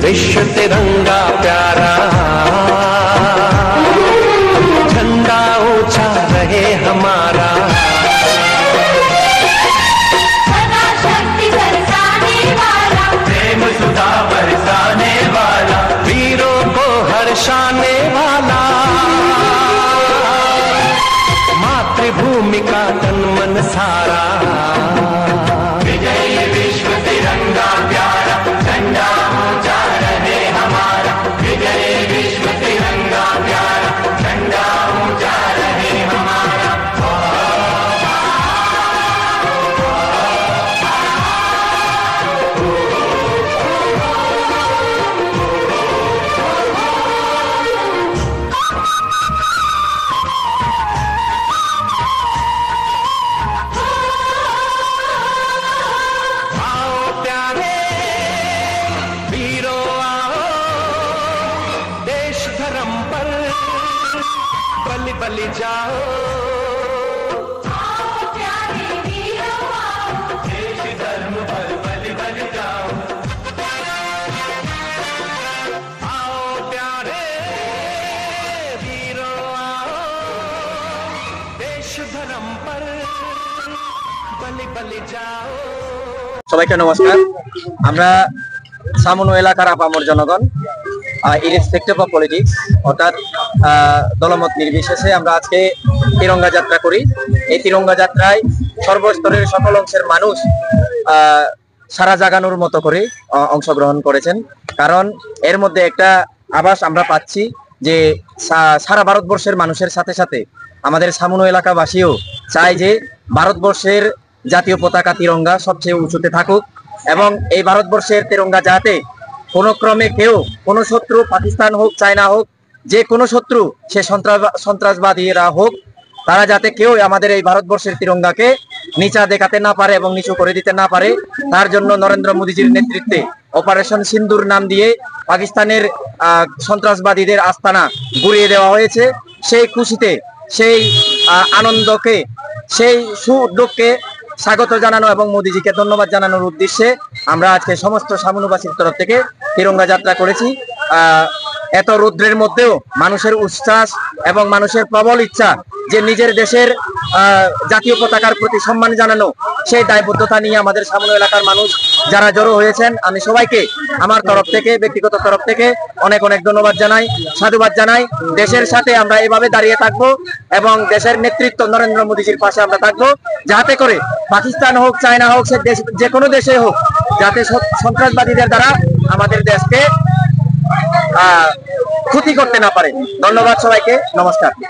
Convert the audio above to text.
विश्व तिरंगा प्यारा, झंडा ऊंचा रहे हमारा। सदा शक्ति बरसाने वाला, प्रेम सुधा बरसाने वाला, वीरों को हर्षाने वाला, मातृभूमि का तन मन सारा। विजयी विश्व तिरंगा प्यारा, झंडा ऊंचा रहे हमारा। विजयी विश्व तिरंगा प्यारा, झंडा ऊंचा रहे हमारा। बलि बलि जाओ, आओ प्यारे वीरों आओ, देश धर्म पर बलि बलि जाओ। आओ प्यारे वीरों आओ, देश धर्म पर बलि बलि जाओ। সবাইকে নমস্কার। আমরা সামনো এলাকার আপামর জনগণ, ইরেসপেক্টিভ অফ পলিটিক্স অর্থাৎ দলমত নির্বিশেষে আমরা আজকে তিরঙ্গা যাত্রা করি। এই তিরঙ্গা যাত্রায় সর্বস্তরের সকল অংশের মানুষ সারা জাগানোর মতো করে অংশগ্রহণ করেছেন। কারণ এর মধ্যে একটা আভাস আমরা পাচ্ছি যে সারা ভারতবর্ষের মানুষের সাথে সাথে আমাদের সামনো এলাকাবাসীও চায় যে ভারতবর্ষের জাতীয় পতাকা তিরঙ্গা সবচেয়ে উঁচুতে থাকুক, এবং এই ভারতবর্ষের তিরঙ্গা যাতে কোনো ক্রমে কেউ, কোনো শত্রু, পাকিস্তান হোক, চায়না হোক, যে কোনো শত্রু, সে সন্ত্রাসবাদীরা হোক, তারা যাতে কেউ আমাদের এই ভারতবর্ষের তিরঙ্গাকে নিচা দেখাতে না পারে এবং নিচু করে দিতে না পারে, তার জন্য নরেন্দ্র মোদীজির নেতৃত্বে অপারেশন সিন্দুর নাম দিয়ে পাকিস্তানের সন্ত্রাসবাদীদের আস্তানা গুড়িয়ে দেওয়া হয়েছে। সেই খুশিতে, সেই আনন্দকে, সেই সুউদ্যোগকে স্বাগত জানানো এবং মোদীজিকে ধন্যবাদ জানানোর উদ্দেশ্যে আমরা আজকে সমস্ত সামনুবাসীর তরফ থেকে তিরঙ্গা যাত্রা করেছি। এত রৌদ্রের মধ্যেও মানুষের উচ্ছ্বাস এবং মানুষের প্রবল ইচ্ছা যে নিজের দেশের জাতীয় পতাকার প্রতি সম্মান জানানো, সেই দায়বদ্ধতা নিয়ে আমাদের সামনে এলাকার মানুষ যারা জড়ো হয়েছেন, আমি সবাইকে আমার তরফ থেকে, ব্যক্তিগত তরফ থেকে অনেক অনেক ধন্যবাদ জানাই, সাধুবাদ জানাই। দেশের সাথে আমরা এভাবে দাঁড়িয়ে থাকবো এবং দেশের নেতৃত্ব নরেন্দ্র মোদীজির পাশে আমরা থাকবো, যাতে করে পাকিস্তান হোক, চায়না হোক, সে দেশ যে কোনো দেশে হোক, যাতে সন্ত্রাসবাদীদের দ্বারা আমাদের দেশকে ক্ষতি করতে না পারে। ধন্যবাদ সবাইকে, নমস্কার।